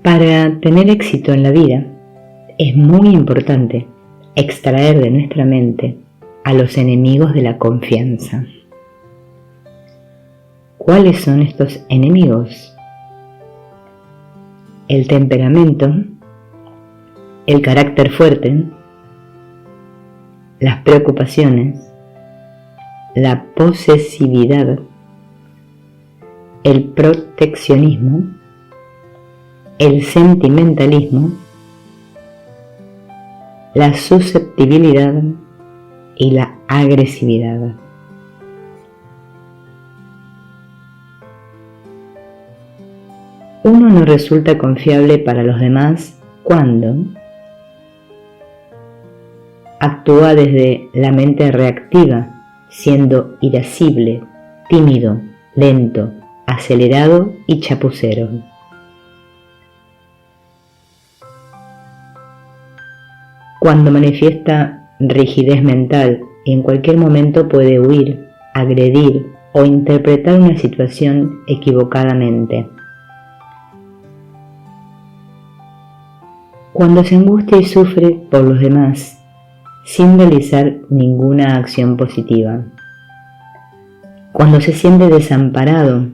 Para tener éxito en la vida, es muy importante extraer de nuestra mente a los enemigos de la confianza. ¿Cuáles son estos enemigos? El temperamento, el carácter fuerte, las preocupaciones, la posesividad, el proteccionismo, el sentimentalismo, la susceptibilidad y la agresividad. Uno no resulta confiable para los demás cuando actúa desde la mente reactiva, siendo irascible, tímido, lento, acelerado y chapucero. Cuando manifiesta rigidez mental y en cualquier momento puede huir, agredir o interpretar una situación equivocadamente. Cuando se angustia y sufre por los demás, sin realizar ninguna acción positiva. Cuando se siente desamparado,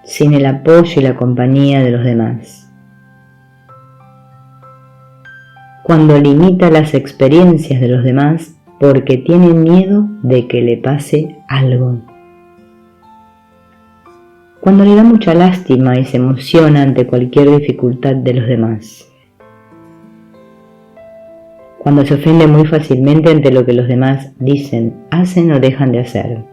sin el apoyo y la compañía de los demás. Cuando limita las experiencias de los demás porque tiene miedo de que le pase algo. Cuando le da mucha lástima y se emociona ante cualquier dificultad de los demás. Cuando se ofende muy fácilmente ante lo que los demás dicen, hacen o dejan de hacer.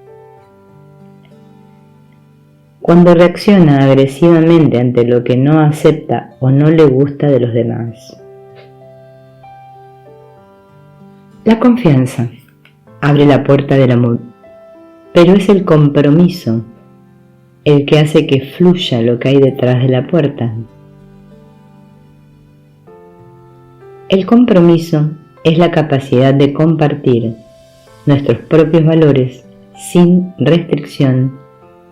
Cuando reacciona agresivamente ante lo que no acepta o no le gusta de los demás. La confianza abre la puerta del amor, pero es el compromiso el que hace que fluya lo que hay detrás de la puerta. El compromiso es la capacidad de compartir nuestros propios valores sin restricción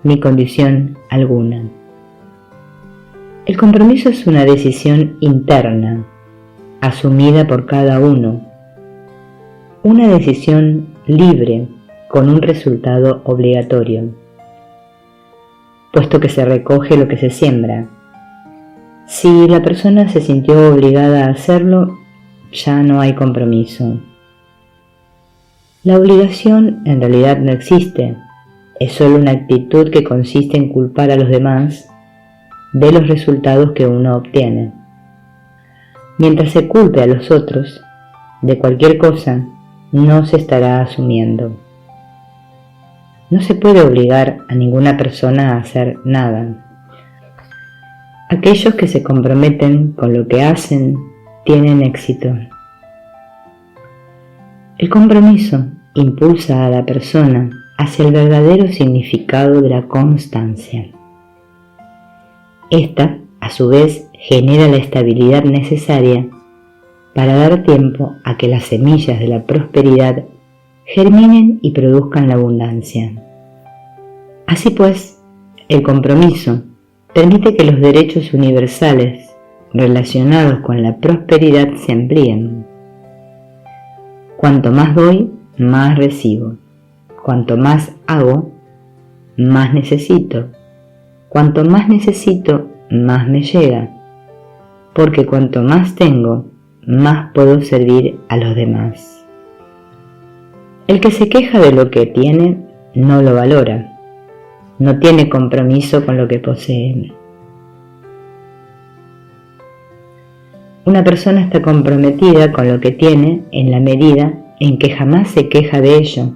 ni condición alguna. El compromiso es una decisión interna, asumida por cada uno, una decisión libre con un resultado obligatorio, puesto que se recoge lo que se siembra. Si la persona se sintió obligada a hacerlo, ya no hay compromiso. La obligación en realidad no existe, es solo una actitud que consiste en culpar a los demás de los resultados que uno obtiene. Mientras se culpe a los otros de cualquier cosa, no se estará asumiendo. No se puede obligar a ninguna persona a hacer nada. Aquellos que se comprometen con lo que hacen tienen éxito. El compromiso impulsa a la persona hacia el verdadero significado de la constancia. Esta, a su vez, genera la estabilidad necesaria para dar tiempo a que las semillas de la prosperidad germinen y produzcan la abundancia. Así pues, el compromiso permite que los derechos universales relacionados con la prosperidad se amplíen. Cuanto más doy, más recibo. Cuanto más hago, más necesito. Cuanto más necesito, más me llega. Porque cuanto más tengo, más puedo servir a los demás. El que se queja de lo que tiene, no lo valora. No tiene compromiso con lo que posee. Una persona está comprometida con lo que tiene en la medida en que jamás se queja de ello.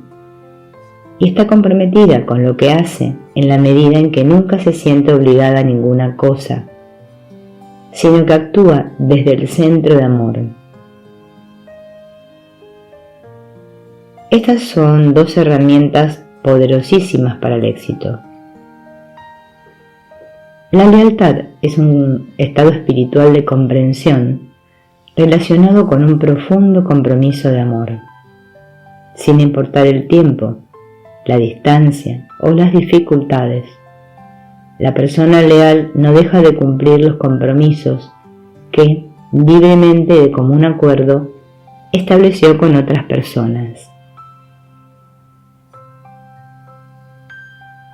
Y está comprometida con lo que hace en la medida en que nunca se siente obligada a ninguna cosa, sino que actúa desde el centro de amor. Estas son dos herramientas poderosísimas para el éxito. La lealtad es un estado espiritual de comprensión relacionado con un profundo compromiso de amor, sin importar el tiempo, la distancia o las dificultades. La persona leal no deja de cumplir los compromisos que, libremente y de común acuerdo, estableció con otras personas.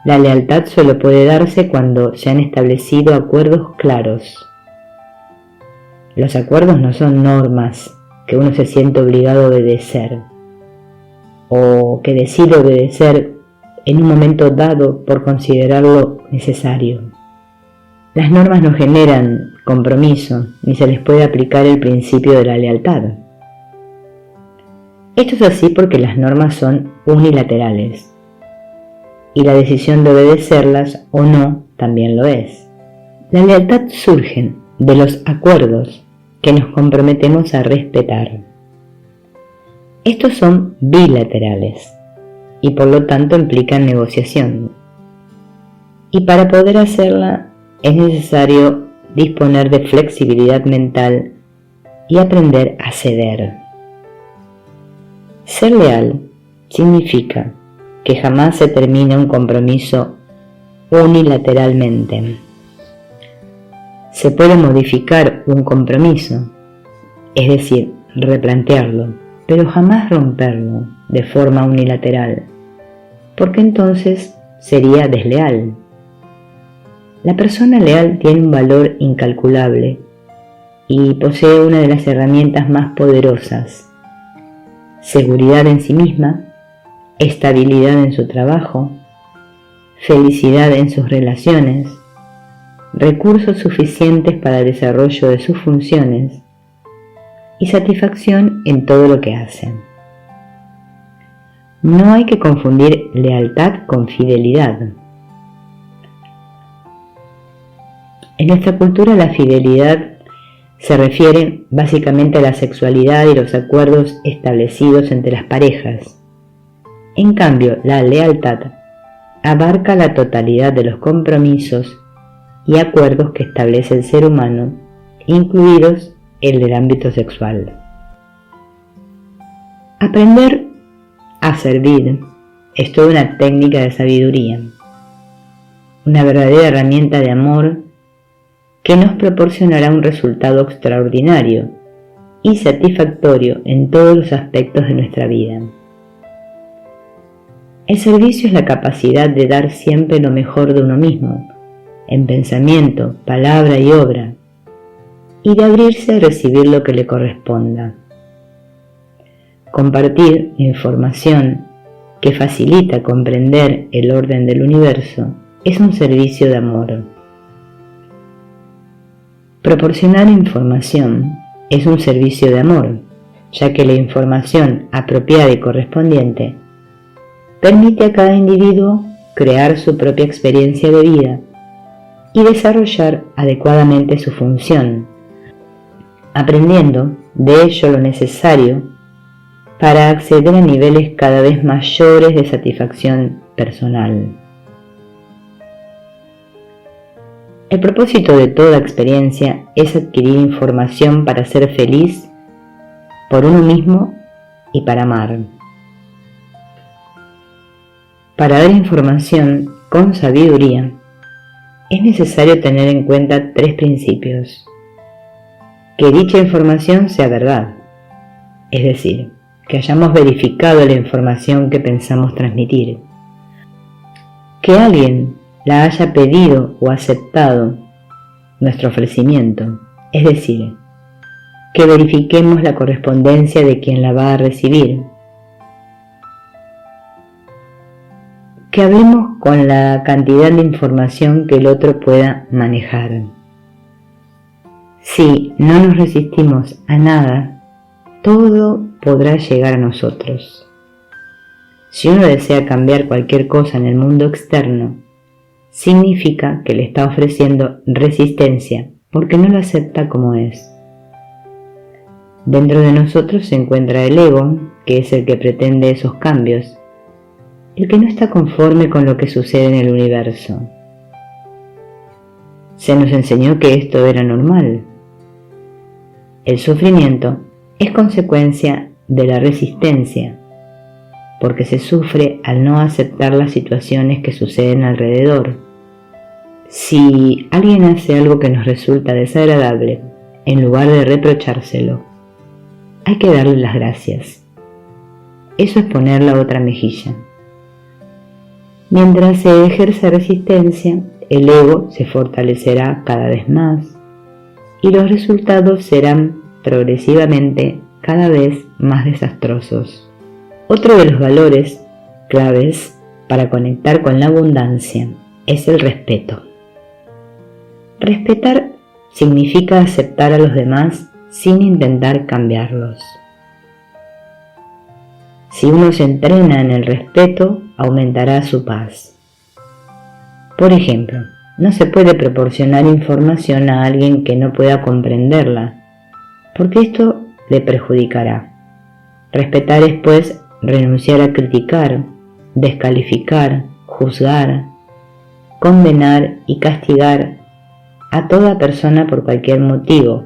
La lealtad solo puede darse cuando se han establecido acuerdos claros. Los acuerdos no son normas que uno se siente obligado a obedecer o que decide obedecer en un momento dado por considerarlo necesario. Las normas no generan compromiso ni se les puede aplicar el principio de la lealtad. Esto es así porque las normas son unilaterales y la decisión de obedecerlas o no también lo es. La lealtad surge de los acuerdos que nos comprometemos a respetar. Estos son bilaterales y por lo tanto implican negociación. Y para poder hacerla es necesario disponer de flexibilidad mental y aprender a ceder. Ser leal significa que jamás se termina un compromiso unilateralmente. Se puede modificar un compromiso, es decir, replantearlo, pero jamás romperlo de forma unilateral, porque entonces sería desleal. La persona leal tiene un valor incalculable y posee una de las herramientas más poderosas: seguridad en sí misma, estabilidad en su trabajo, felicidad en sus relaciones, recursos suficientes para el desarrollo de sus funciones y satisfacción en todo lo que hacen. No hay que confundir lealtad con fidelidad. En nuestra cultura la fidelidad se refiere básicamente a la sexualidad y los acuerdos establecidos entre las parejas. En cambio, la lealtad abarca la totalidad de los compromisos y acuerdos que establece el ser humano, incluidos el del ámbito sexual. Aprender a servir es toda una técnica de sabiduría, una verdadera herramienta de amor que nos proporcionará un resultado extraordinario y satisfactorio en todos los aspectos de nuestra vida. El servicio es la capacidad de dar siempre lo mejor de uno mismo, en pensamiento, palabra y obra, y de abrirse a recibir lo que le corresponda. Compartir información que facilita comprender el orden del universo es un servicio de amor. Proporcionar información es un servicio de amor, ya que la información apropiada y correspondiente permite a cada individuo crear su propia experiencia de vida y desarrollar adecuadamente su función, aprendiendo de ello lo necesario para acceder a niveles cada vez mayores de satisfacción personal. El propósito de toda experiencia es adquirir información para ser feliz por uno mismo y para amar. Para dar información con sabiduría, es necesario tener en cuenta 3 principios. Que dicha información sea verdad, es decir, que hayamos verificado la información que pensamos transmitir. Que alguien la haya pedido o aceptado nuestro ofrecimiento, es decir, que verifiquemos la correspondencia de quien la va a recibir. Que hablemos con la cantidad de información que el otro pueda manejar. Si no nos resistimos a nada, todo podrá llegar a nosotros. Si uno desea cambiar cualquier cosa en el mundo externo, significa que le está ofreciendo resistencia porque no lo acepta como es. Dentro de nosotros se encuentra el ego, que es el que pretende esos cambios, el que no está conforme con lo que sucede en el universo. Se nos enseñó que esto era normal. El sufrimiento es consecuencia de la resistencia, porque se sufre al no aceptar las situaciones que suceden alrededor. Si alguien hace algo que nos resulta desagradable, en lugar de reprochárselo, hay que darle las gracias. Eso es poner la otra mejilla. Mientras se ejerce resistencia, el ego se fortalecerá cada vez más y los resultados serán progresivamente cada vez más desastrosos. Otro de los valores claves para conectar con la abundancia es el respeto. Respetar significa aceptar a los demás sin intentar cambiarlos. Si uno se entrena en el respeto, aumentará su paz. Por ejemplo, no se puede proporcionar información a alguien que no pueda comprenderla, porque esto le perjudicará. Respetar es, pues, renunciar a criticar, descalificar, juzgar, condenar y castigar a toda persona por cualquier motivo,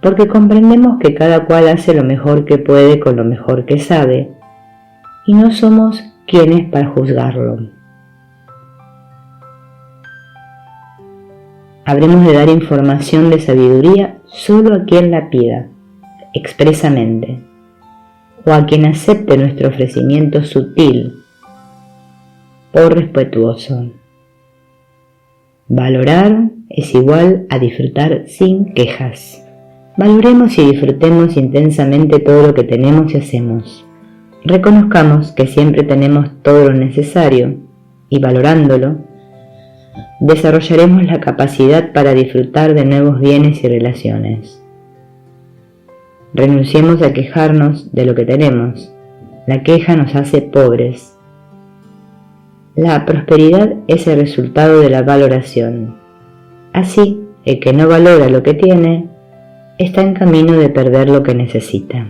porque comprendemos que cada cual hace lo mejor que puede con lo mejor que sabe, y no somos quienes para juzgarlo. Habremos de dar información de sabiduría solo a quien la pida, expresamente, o a quien acepte nuestro ofrecimiento sutil o respetuoso. Valorar es igual a disfrutar sin quejas. Valoremos y disfrutemos intensamente todo lo que tenemos y hacemos. Reconozcamos que siempre tenemos todo lo necesario y valorándolo, desarrollaremos la capacidad para disfrutar de nuevos bienes y relaciones. Renunciemos a quejarnos de lo que tenemos. La queja nos hace pobres. La prosperidad es el resultado de la valoración. Así, el que no valora lo que tiene, está en camino de perder lo que necesita.